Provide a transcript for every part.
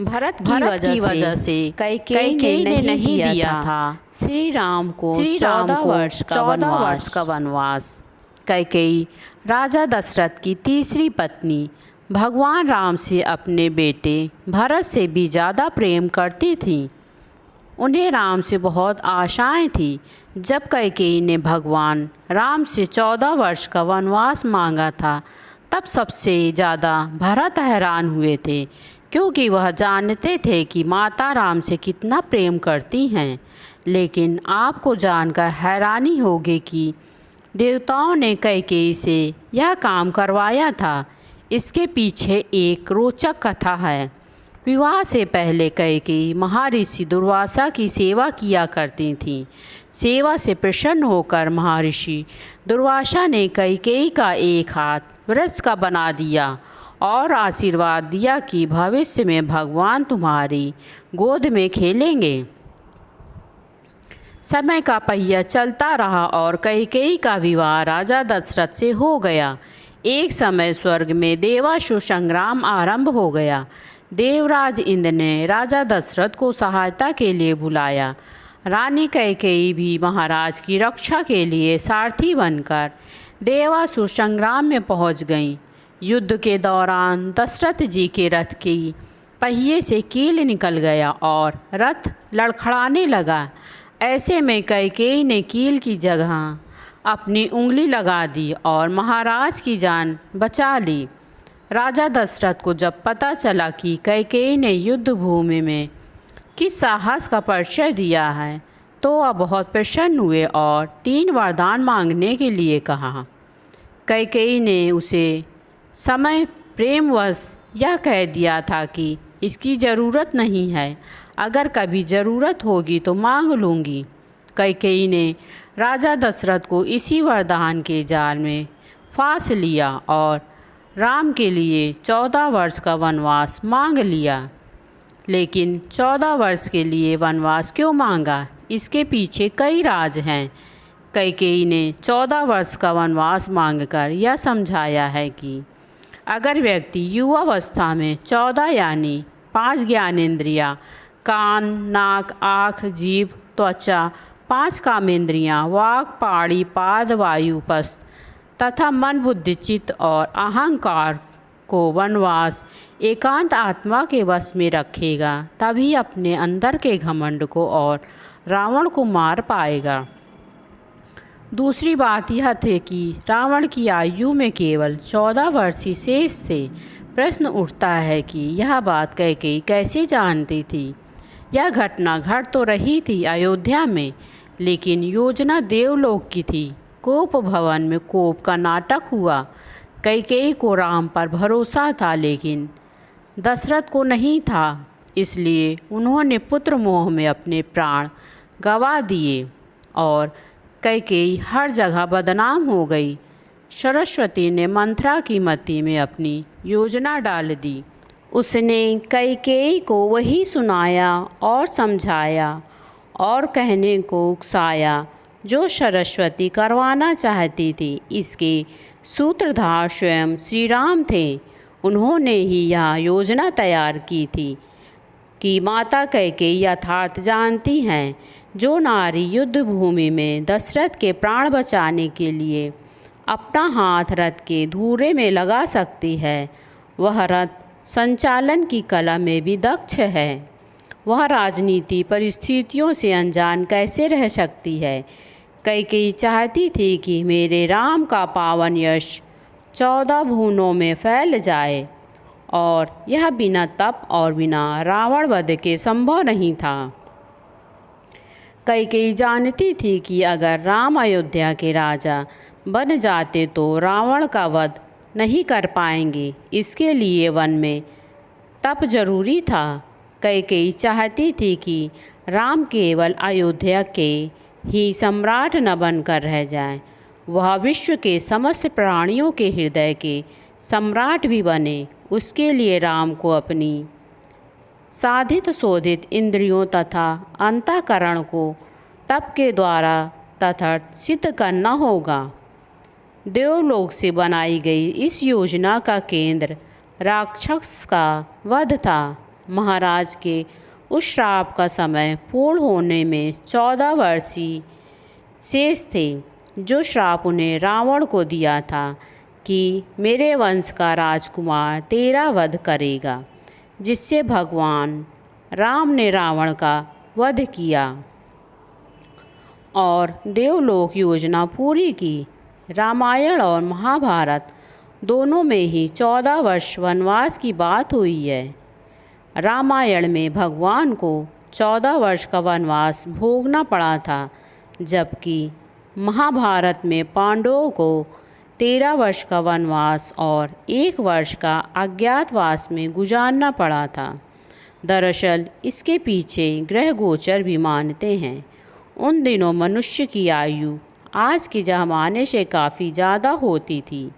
भरत की वजह से कैकेयी ने नहीं दिया था श्री राम को 14 वर्ष का वनवास। कैकेयी राजा दशरथ की तीसरी पत्नी भगवान राम से अपने बेटे भरत से भी ज़्यादा प्रेम करती थी। उन्हें राम से बहुत आशाएं थी। जब कैकेयी ने भगवान राम से 14 वर्ष का वनवास मांगा था तब सबसे ज़्यादा भरत हैरान हुए थे, क्योंकि वह जानते थे कि माता राम से कितना प्रेम करती हैं। लेकिन आपको जानकर हैरानी होगी कि देवताओं ने कैकेयी से यह काम करवाया था। इसके पीछे एक रोचक कथा है। विवाह से पहले कैकेयी महर्षि दुर्वासा की सेवा किया करती थीं। सेवा से प्रसन्न होकर महर्षि दुर्वासा ने कैकेयी का एक हाथ वृक्ष का बना दिया और आशीर्वाद दिया कि भविष्य में भगवान तुम्हारी गोद में खेलेंगे। समय का पहिया चलता रहा और कैकेयी का विवाह राजा दशरथ से हो गया। एक समय स्वर्ग में देवासुर संग्राम आरंभ हो गया। देवराज इंद्र ने राजा दशरथ को सहायता के लिए बुलाया। रानी कैकेयी भी महाराज की रक्षा के लिए सारथी बनकर देवासुर संग्राम में पहुंच गईं। युद्ध के दौरान दशरथ जी के रथ की पहिए से कील निकल गया और रथ लड़खड़ाने लगा। ऐसे में कैकेयी ने कील की जगह अपनी उंगली लगा दी और महाराज की जान बचा ली। राजा दशरथ को जब पता चला कि कैकेयी ने युद्ध भूमि में किस साहस का परिचय दिया है तो वह बहुत प्रसन्न हुए और 3 वरदान मांगने के लिए कहा। कैकेयी ने उसे समय प्रेमवश यह कह दिया था कि इसकी ज़रूरत नहीं है, अगर कभी ज़रूरत होगी तो मांग लूँगी। कैकेयी ने राजा दशरथ को इसी वरदान के जाल में फांस लिया और राम के लिए 14 वर्ष का वनवास मांग लिया। लेकिन 14 वर्ष के लिए वनवास क्यों मांगा, इसके पीछे कई राज हैं। कैकेयी ने 14 वर्ष का वनवास मांगकर यह समझाया है कि अगर व्यक्ति युवावस्था में 14 यानी 5 ज्ञानेंद्रियाँ कान, नाक, आँख, जीभ, त्वचा, 5 कामेंद्रियाँ वाक, पाणी, पाद, वायु, पस्त तथा मन, बुद्धि, चित्त और अहंकार को वनवास एकांत आत्मा के वश में रखेगा, तभी अपने अंदर के घमंड को और रावण को मार पाएगा। दूसरी बात यह थी कि रावण की आयु में केवल 14 वर्ष ही शेष थे। प्रश्न उठता है कि यह बात कैकेयी कैसे जानती थी। यह घटना घट तो रही थी अयोध्या में, लेकिन योजना देवलोक की थी। कोप भवन में कोप का नाटक हुआ। कैकेयी को राम पर भरोसा था, लेकिन दशरथ को नहीं था। इसलिए उन्होंने पुत्र मोह में अपने प्राण गंवा दिए और कैकेयी हर जगह बदनाम हो गई। सरस्वती ने मंथरा की मति में अपनी योजना डाल दी। उसने कैकेयी को वही सुनाया और समझाया और कहने को उकसाया जो सरस्वती करवाना चाहती थी। इसके सूत्रधार स्वयं श्री राम थे। उन्होंने ही यह योजना तैयार की थी कि माता कैकेयी यथार्थ जानती हैं। जो नारी युद्ध भूमि में दशरथ के प्राण बचाने के लिए अपना हाथ रथ के धूरे में लगा सकती है, वह रथ संचालन की कला में भी दक्ष है। वह राजनीति परिस्थितियों से अनजान कैसे रह सकती है। कैकेयी चाहती थी कि मेरे राम का पावन यश 14 भुवनों में फैल जाए, और यह बिना तप और बिना रावण वध के संभव नहीं था। कैकेयी जानती थी कि अगर राम अयोध्या के राजा बन जाते तो रावण का वध नहीं कर पाएंगे। इसके लिए वन में तप जरूरी था। कैकेयी चाहती थी कि राम केवल अयोध्या के ही सम्राट न बनकर रह जाएं, वह विश्व के समस्त प्राणियों के हृदय के सम्राट भी बने। उसके लिए राम को अपनी साधित शोधित इंद्रियों तथा अंतःकरण को तप के द्वारा तथार्थ सिद्ध करना होगा। देवलोक से बनाई गई इस योजना का केंद्र राक्षस का वध था। महाराज के उस श्राप का समय पूर्ण होने में 14 वर्ष ही शेष थे, जो श्राप उन्हें रावण को दिया था कि मेरे वंश का राजकुमार तेरा वध करेगा, जिससे भगवान राम ने रावण का वध किया और देवलोक योजना पूरी की। रामायण और महाभारत दोनों में ही 14 वर्ष वनवास की बात हुई है। रामायण में भगवान को 14 वर्ष का वनवास भोगना पड़ा था, जबकि महाभारत में पांडवों को 13 वर्ष का वनवास और 1 वर्ष का अज्ञातवास में गुजारना पड़ा था। दरअसल इसके पीछे ग्रह गोचर भी मानते हैं। उन दिनों मनुष्य की आयु आज के ज़माने से काफ़ी ज़्यादा होती थी,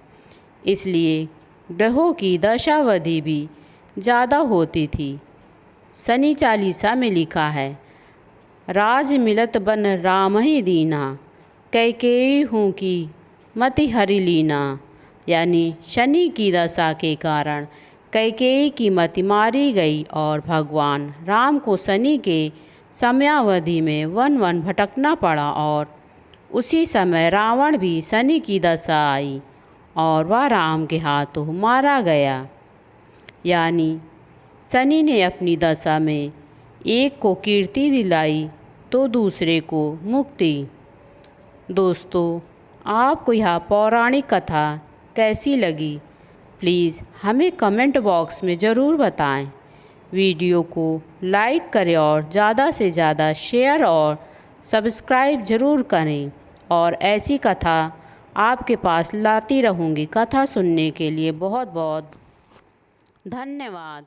इसलिए ग्रहों की दशावधि भी ज़्यादा होती थी। शनि चालीसा में लिखा है, राज मिलत बन राम ही दीना, कैकेयी हूँ की मति हरि लीना। यानी शनि की दशा के कारण कैकेयी की मति मारी गई और भगवान राम को शनि के समयावधि में वन वन भटकना पड़ा और उसी समय रावण भी शनि की दशा आई और वह राम के हाथों मारा गया। यानी शनि ने अपनी दशा में एक को कीर्ति दिलाई तो दूसरे को मुक्ति। दोस्तों, आपको यह पौराणिक कथा कैसी लगी, प्लीज़ हमें कमेंट बॉक्स में ज़रूर बताएं। वीडियो को लाइक करें और ज़्यादा से ज़्यादा शेयर और सब्सक्राइब ज़रूर करें और ऐसी कथा आपके पास लाती रहूँगी। कथा सुनने के लिए बहुत बहुत धन्यवाद।